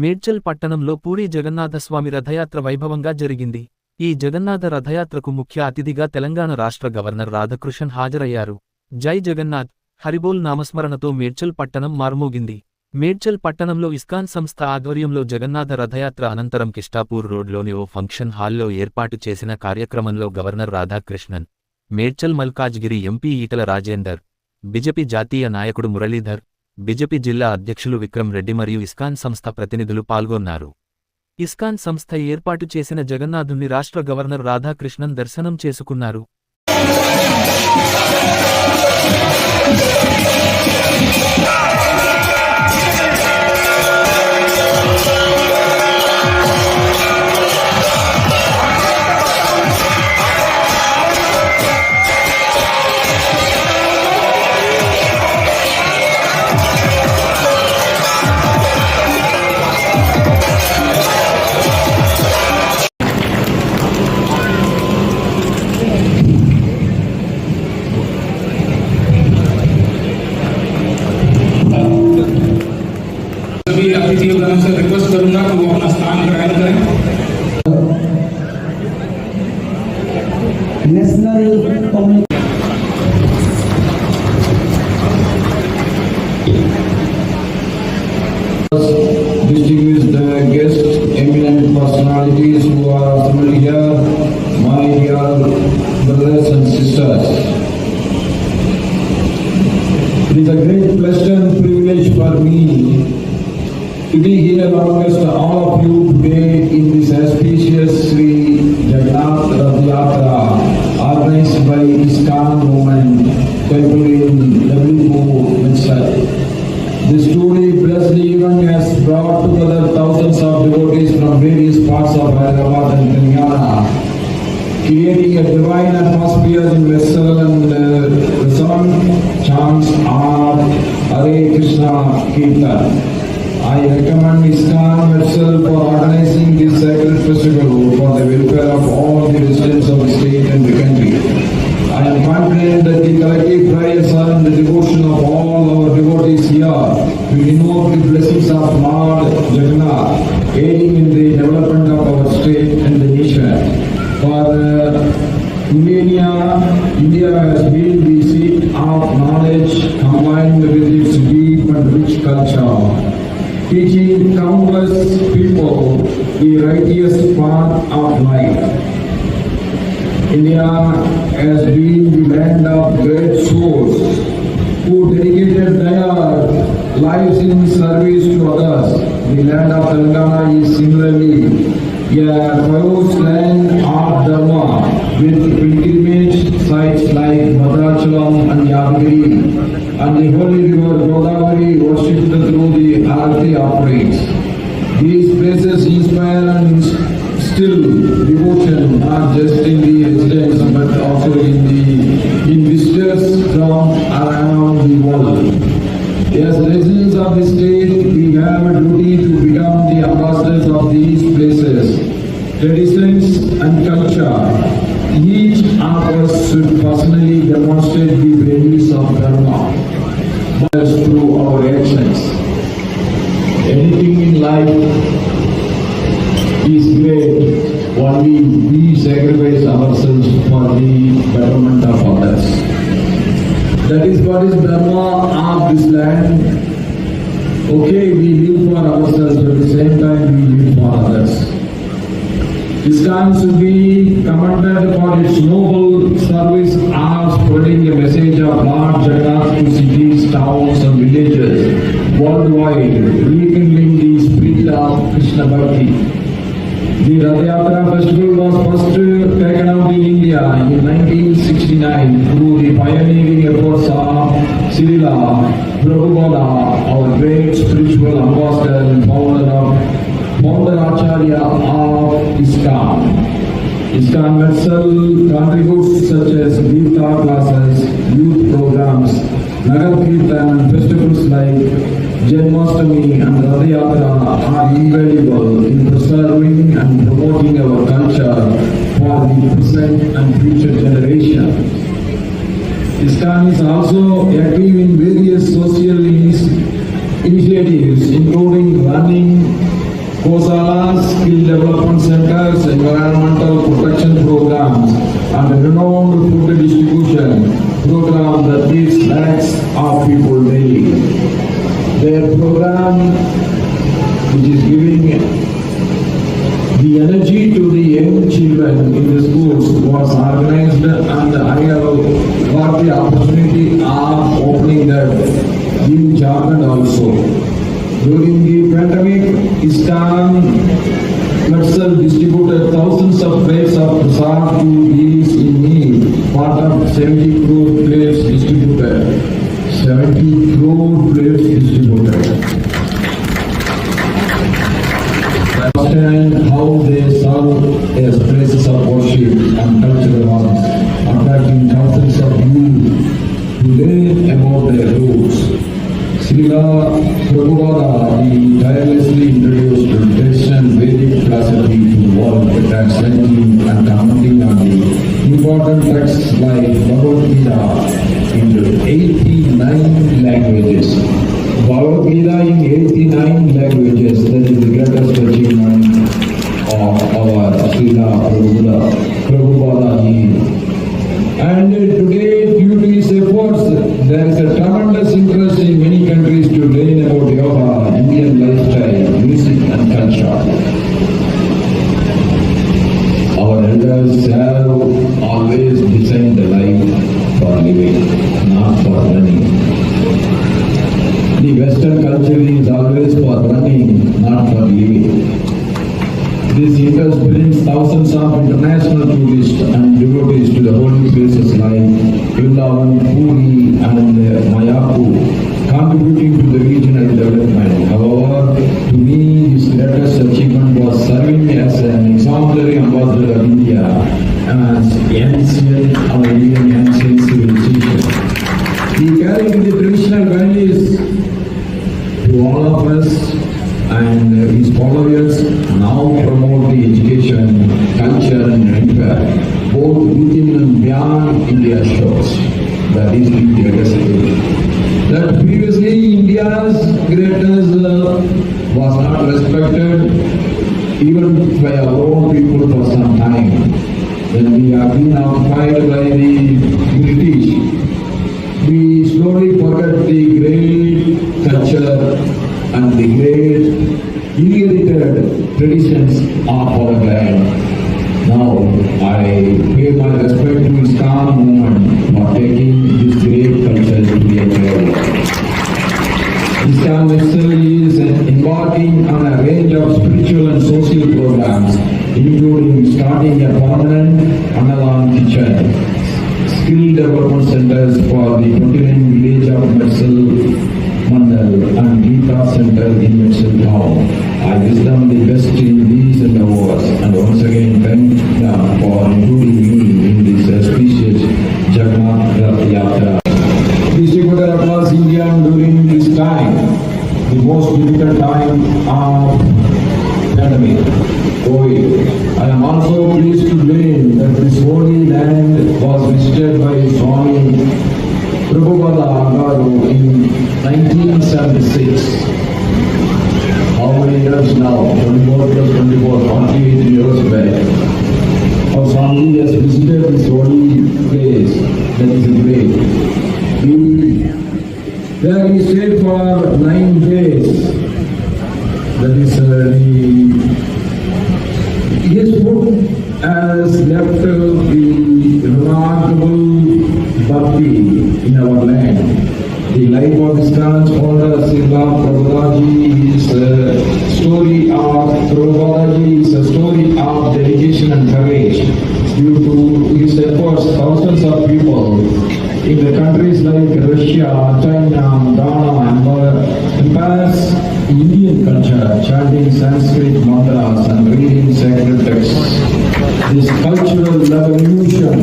మేడ్చల్ పట్టణంలో పూరీ జగన్నాథస్వామి రథయాత్ర వైభవంగా జరిగింది. ఈ జగన్నాథ రథయాత్రకు ముఖ్య అతిథిగా తెలంగాణ రాష్ట్ర గవర్నర్ రాధాకృష్ణన్ హాజరయ్యారు. జై జగన్నాథ్ హరిబోల్ నామస్మరణతో మేడ్చల్ పట్టణం మార్మోగింది. మేడ్చల్ పట్టణంలో ఇస్కాన్ సంస్థ ఆధ్వర్యంలో జగన్నాథ రథయాత్ర అనంతరం కిష్టాపూర్ రోడ్లోని ఓ ఫంక్షన్ హాల్లో ఏర్పాటు చేసిన కార్యక్రమంలో governor Radhakrishnan, Medchal Malkajgiri MP Etela Rajender, BJP జాతీయ నాయకుడు మురళీధర్, బీజేపీ జిల్లా అధ్యక్షులు విక్రమ్ రెడ్డి మరియు ఇస్కాన్ సంస్థ ప్రతినిధులు పాల్గొన్నారు. ఇస్కాన్ సంస్థ ఏర్పాటు చేసిన జగన్నాథుని రాష్ట్ర గవర్నర్ రాధాకృష్ణన్ దర్శనం చేసుకున్నారు. रिक्वेस्ट करूंगा कि वो अपना स्थान ग्रहण करें. National distinguished guests, eminent personalities who are assembled here, my dear brothers and sisters. It is a great pleasure and privilege for me to be here amongst all of you today in this auspicious Sri Jagannath Rath Yatra organized by ISKCON Movement Temple in W4 Minster. This truly blessed event has brought together thousands of devotees from various parts of Hyderabad and Telangana, creating a divine atmosphere in vessel, and the song chants are Hare Krishna Kirtan. I recommend ISKCON itself for organizing this sacred festival for the welfare of all the residents of the state and the country. I am confident that the collective prayers and the devotion of all our devotees here will invoke the blessings of Lord Jagannath, aiding in the development of our state and the nation. For millennia, India has been the seat of knowledge combined with its deep and rich culture, teaching countless people the righteous path of life. India has been the land of great souls who dedicated their lives in service to others. The land of Telangana is similarly a famous land of Dharma, with pilgrimage sites like Bhadrachalam and Yadgiri, and the holy river Godavari worshipped through the Aarti offerings. These places inspire and instill devotion not just in the residents but also in visitors from around the world. As residents of the state, we have a duty to become the ambassadors of these places, traditions and culture. Each of us should personally demonstrate the values of Dharma through our actions. Anything in life is great only we sacrifice ourselves for the betterment of others. That is what is Dharma of this land. Okay, we live for ourselves, but at the same time we live for others. ISKCON should be commended for its noble service of spreading the message of Lord Jagannath to cities, towns and villages worldwide, rekindling the spirit of Krishna Bhakti. The Rath Yatra festival was first taken out in India in 1969 through the pioneering efforts of Srila Prabhupada, our great spiritual ambassador and founder Acharya of ISKCON. ISKCON itself contributes such as Gita classes, youth programs, Nagar Kirtan and festivals like Janmashtami and Rath Yatra are invaluable in preserving and promoting our culture for the present and future generation. ISKCON is also active in various social initiatives including running Kosalas, skill development centers, environmental protection programs, and a renowned food distribution program that feeds lakhs of people daily. Their program, which is giving the energy to the young children in the schools, was organized, and I have got the opportunity of opening that in Jharkhand also. During the pandemic, ISKCON Mersal distributed thousands of plates of prasad to these in need, part of 70 crore plates distributed. 70 crore plates distributed. Understand how they serve as places of worship and cultural arts, attracting thousands of youth to learn about their roots. Srila Prabhupada, he tirelessly introduced traditional Vedic philosophy to the world, translating and commenting on the important texts like Bhagavad Gita into 89 languages. Bhagavad Gita in 89 languages, that is the greatest achievement of our Srila Prabhupada ji. And today, due to his efforts, there is a tremendous interest in many countries to learn about yoga, Indian lifestyle, music and culture. Our elders have always designed a life for living, not for running. The Western culture is always for running, not for living. This interest brings thousands of international tourists and devotees to the holy places like Vrindavan, Puri and Mayapur, contributing to the regional development. However, to me, his greatest achievement was serving as an exemplary ambassador of India as our Indian ancient civilization. He carried the traditional values to all of us, and his followers now promote the education, culture and welfare, both within and beyond India's shores. That is the greatest thing. That previously India's greatness was not respected even by our own people for some time. When we have been occupied by the British, we slowly forget the great culture and the great inherited traditions of our land. Now, I pay my respect to ISKCON movement for taking this great culture to the entire world. ISKCON necessarily is embarking on a range of spiritual and social programs, including starting a permanent Annadan kitchen, skill development centers for the 29 village of Mersal Mandal and Gita Center in Mersal town. I wish them the best in these endeavors and once again thank them for including me in this auspicious Jagannath Rath Yatra. Distributed across India during this time, the most difficult time of pandemic, COVID. I am also pleased to learn that this holy land was visited by Swami Prabhupada Agaru in 1976. How many years now? 24 plus 24, 48 years back. Our Swami has visited this holy place. That is great. There he stayed for 9 days. That is his food has left the remarkable bhakti in our land. The life of ISKCON's founder Srila Prabhupada is a story of dedication and courage. Due to his efforts, thousands of people in the countries like Russia, China, Ghana, and embrace Indian culture, chanting Sanskrit mantras and reading sacred texts. This cultural revolution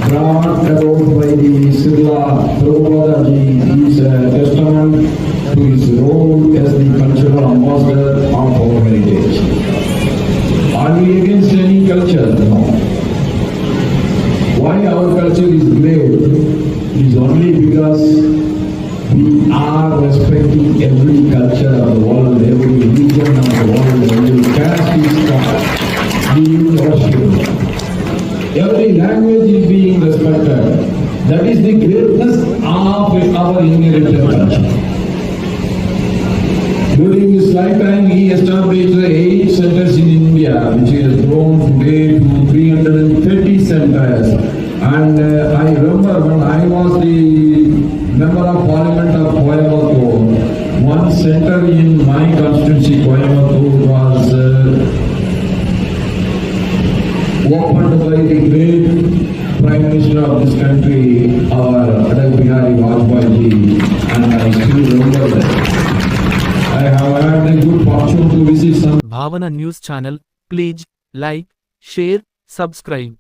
brought about by the Srila Prabhupada ji is a testament to his role as the cultural ambassador of our heritage. Are we against any culture? No. Why our culture is great is only because We are respecting every culture of the world, every religion of the world, every caste is taught. We worship. Every language is being respected. That is the greatness of our inherited culture. During his lifetime, he established 8 centers in India, which has grown today to 330 centers. And I remember when I was the member of Parliament of Coimbatore, one center in my constituency, Coimbatore, was opened by the great Prime Minister of this country, our Atal Bihari Vajpayee, and I still remember that. I have had the good fortune to visit some భావన news channel please like share subscribe